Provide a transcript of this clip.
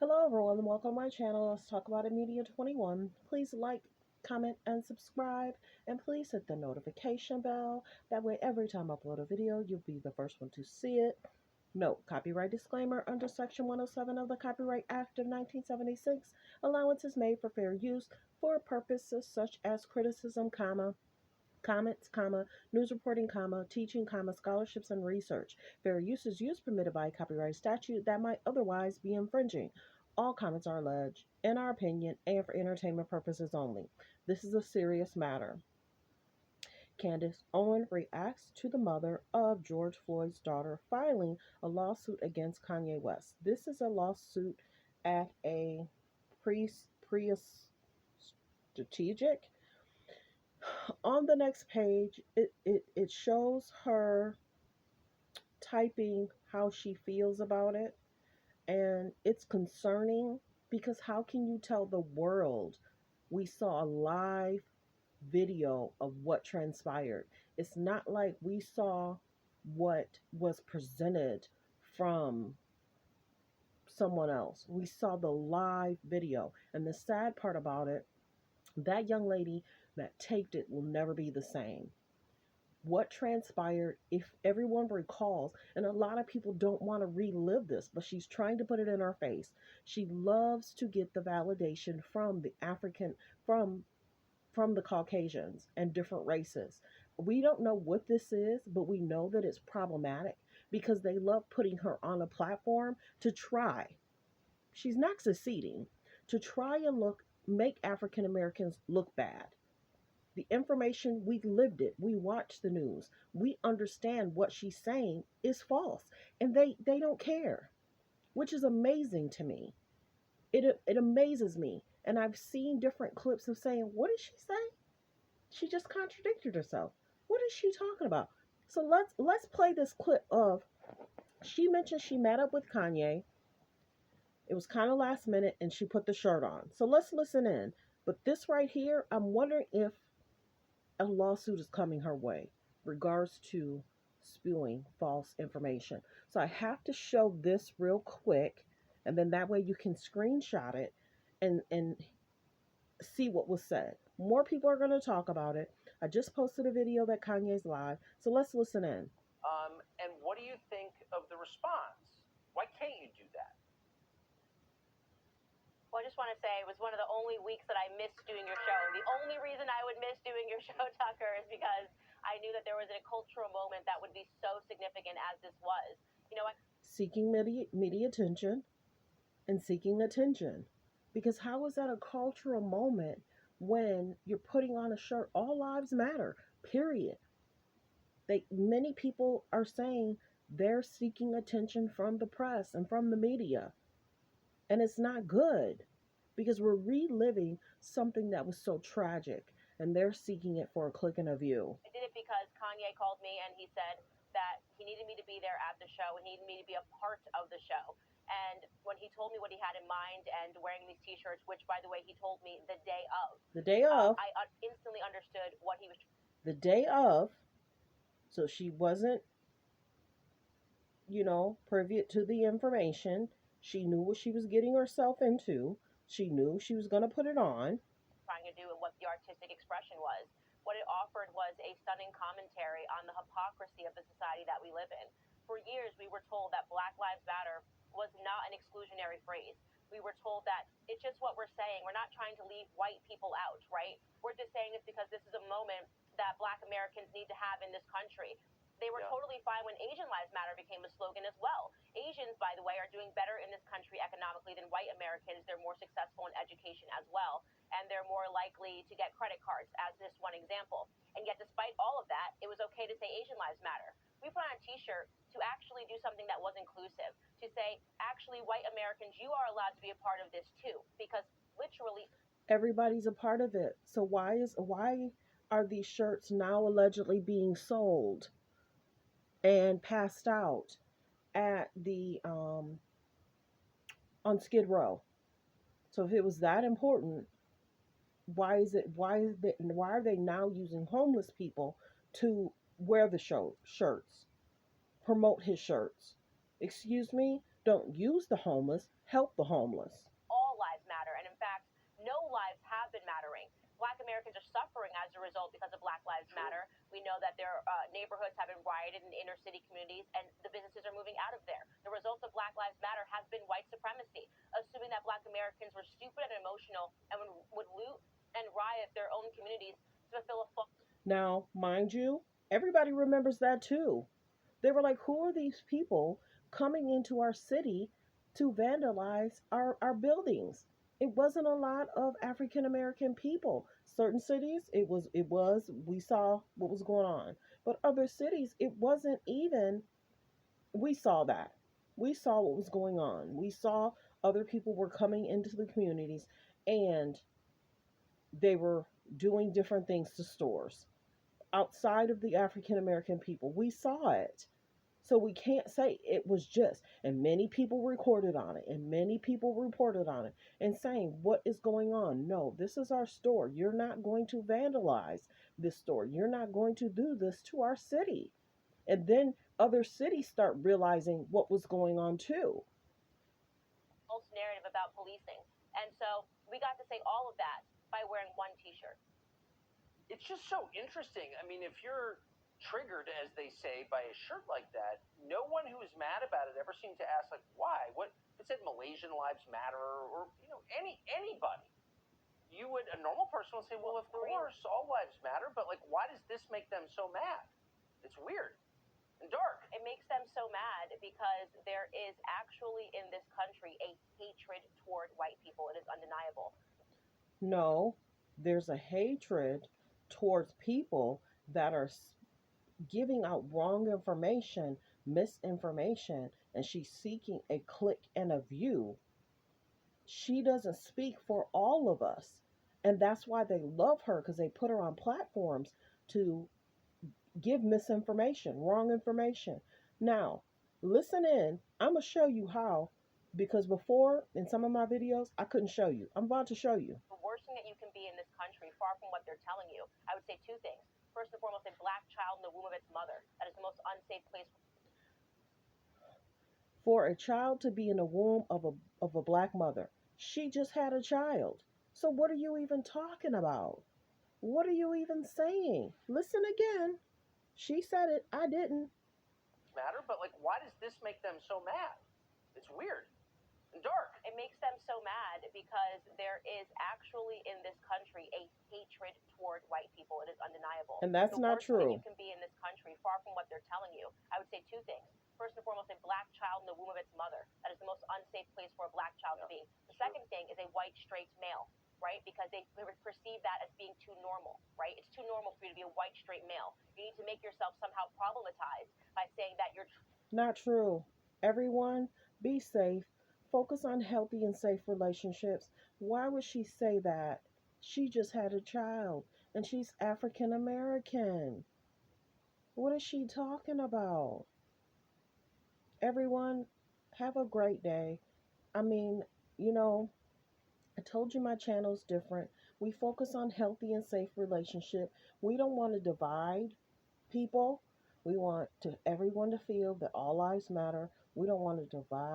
Hello everyone and welcome to my channel. Let's talk about it Media 21. Please like, comment, and subscribe. And please hit the notification bell. That way every time I upload a video, you'll be the first one to see it. Note, copyright disclaimer under Section 107 of the Copyright Act of 1976. Allowance is made for fair use for purposes such as criticism, comments, news reporting, teaching, scholarships, and research. Fair use is use permitted by copyright statute that might otherwise be infringing. All comments are alleged, in our opinion, and for entertainment purposes only. This is a serious matter. Candice Owens reacts to the mother of George Floyd's daughter filing a lawsuit against Kanye West. This is a lawsuit at a strategic. On the next page, it shows her typing how she feels about it, and it's concerning because how can you tell the world we saw a live video of what transpired? It's not like we saw what was presented from someone else. We saw the live video, and the sad part about it, that young lady that taped it will never be the same. What transpired, if everyone recalls, and a lot of people don't want to relive this, but she's trying to put it in our face. She loves to get the validation from the African, from the Caucasians and different races. We don't know what this is, but we know that it's problematic because they love putting her on a platform to try. She's not succeeding, to try and make African Americans look bad. The information, we lived it, we watched the news, we understand what she's saying is false, and they don't care, which is amazing to me. It amazes me, and I've seen different clips of saying, what did she say? She just contradicted herself. What is she talking about? So let's play this clip of, she mentioned she met up with Kanye. It was kind of last minute and she put the shirt on, so let's listen in. But this right here, I'm wondering if a lawsuit is coming her way regards to spewing false information. So I have to show this real quick, and then that way you can screenshot it and see what was said. More people are going to talk about it. I just posted a video that Kanye's live, so let's listen in. And what do you think of the response? Why can't you do that? Well, I just want to say it was one of the only weeks that I missed doing your show. The only reason I would miss doing your show, Tucker, is because I knew that there was a cultural moment that would be so significant as this was. Seeking media attention and seeking attention. Because how is that a cultural moment when you're putting on a shirt? All lives matter, period. Many people are saying they're seeking attention from the press and from the media. And it's not good because we're reliving something that was so tragic, and they're seeking it for a click and a view. I did it because Kanye called me and he said that he needed me to be there at the show and he needed me to be a part of the show. And when he told me what he had in mind and wearing these t-shirts, which by the way, he told me the day of. I instantly understood what he was. The day of. So she wasn't, privy to the information. She knew what she was getting herself into. She knew she was going to put it on. Trying to do and what the artistic expression was. What it offered was a stunning commentary on the hypocrisy of the society that we live in. For years, we were told that Black Lives Matter was not an exclusionary phrase. We were told that it's just what we're saying. We're not trying to leave white people out, right? We're just saying this because this is a moment that Black Americans need to have in this country. They were totally fine when Asian Lives Matter became a slogan as well. Asians, by the way, are doing better in this country economically than white Americans. They're more successful in education as well, and they're more likely to get credit cards, as this one example. And yet, despite all of that, it was okay to say Asian Lives Matter. We put on a t-shirt to actually do something that was inclusive, to say, actually, white Americans, you are allowed to be a part of this too, because literally everybody's a part of it. So why are these shirts now allegedly being sold and passed out at the on Skid Row? So if it was that important, why are they now using homeless people to wear the shirts, promote his shirts? Excuse me, Don't use the homeless, help the homeless. All lives matter. And in fact, no lives have been mattering. Black Americans are suffering as a result because of Black Lives Matter. We know that their neighborhoods have been rioted in inner city communities, and the businesses are moving out of there. The result of Black Lives Matter has been white supremacy, assuming that Black Americans were stupid and emotional and would loot and riot their own communities to fulfill a false. Now, mind you, everybody remembers that too. They were like, who are these people coming into our city to vandalize our buildings? It wasn't a lot of African American people. Certain cities, it was, we saw what was going on. But other cities, it wasn't even, we saw that. We saw what was going on. We saw other people were coming into the communities and they were doing different things to stores outside of the African American people. We saw it. So we can't say it was just, and many people recorded on it, and many people reported on it, and saying, what is going on? No, this is our store. You're not going to vandalize this store. You're not going to do this to our city. And then other cities start realizing what was going on too. False narrative about policing. And so we got to say all of that by wearing one t shirt. It's just so interesting. I mean, if you're triggered, as they say, by a shirt like that, no one who is mad about it ever seemed to ask, like, why? What if it said Malaysian lives matter, or anybody? You would, a normal person would say, well, of course, all lives matter, but like, why does this make them so mad? It's weird and dark. It makes them so mad because there is actually in this country a hatred toward white people. It is undeniable. No, there's a hatred towards people that are giving out wrong information, misinformation, and she's seeking a click and a view. She doesn't speak for all of us. And that's why they love her, because they put her on platforms to give misinformation, wrong information. Now, listen in. I'm going to show you how, because before in some of my videos, I couldn't show you. I'm about to show you. The worst thing that you can be in this country, far from what they're telling you, I would say two things. First and foremost, a black child in the womb of its mother. That is the most unsafe place. For a child to be in the womb of a black mother, she just had a child. So what are you even talking about? What are you even saying? Listen again. She said it. I didn't. Matter, but like, why does this make them so mad? It's weird and dark. It makes them so mad because there is actually in this country a hatred toward white people. It is undeniable. And that's The not worst thing that true. you can be in this country, far from what they're telling you, I would say two things. First and foremost, a black child in the womb of its mother. That is the most unsafe place for a black child to be. The second thing is a white straight male, right? Because they perceive that as being too normal, right? It's too normal for you to be a white straight male. You need to make yourself somehow problematized by saying that you're. Not true. Everyone, be safe. Focus on healthy and safe relationships. Why would she say that? She just had a child and she's African American. What is she talking about? Everyone, have a great day. I mean, you know, I told you my channel's different. We focus on healthy and safe relationship. We don't want to divide people. We want to everyone to feel that all lives matter. We don't want to divide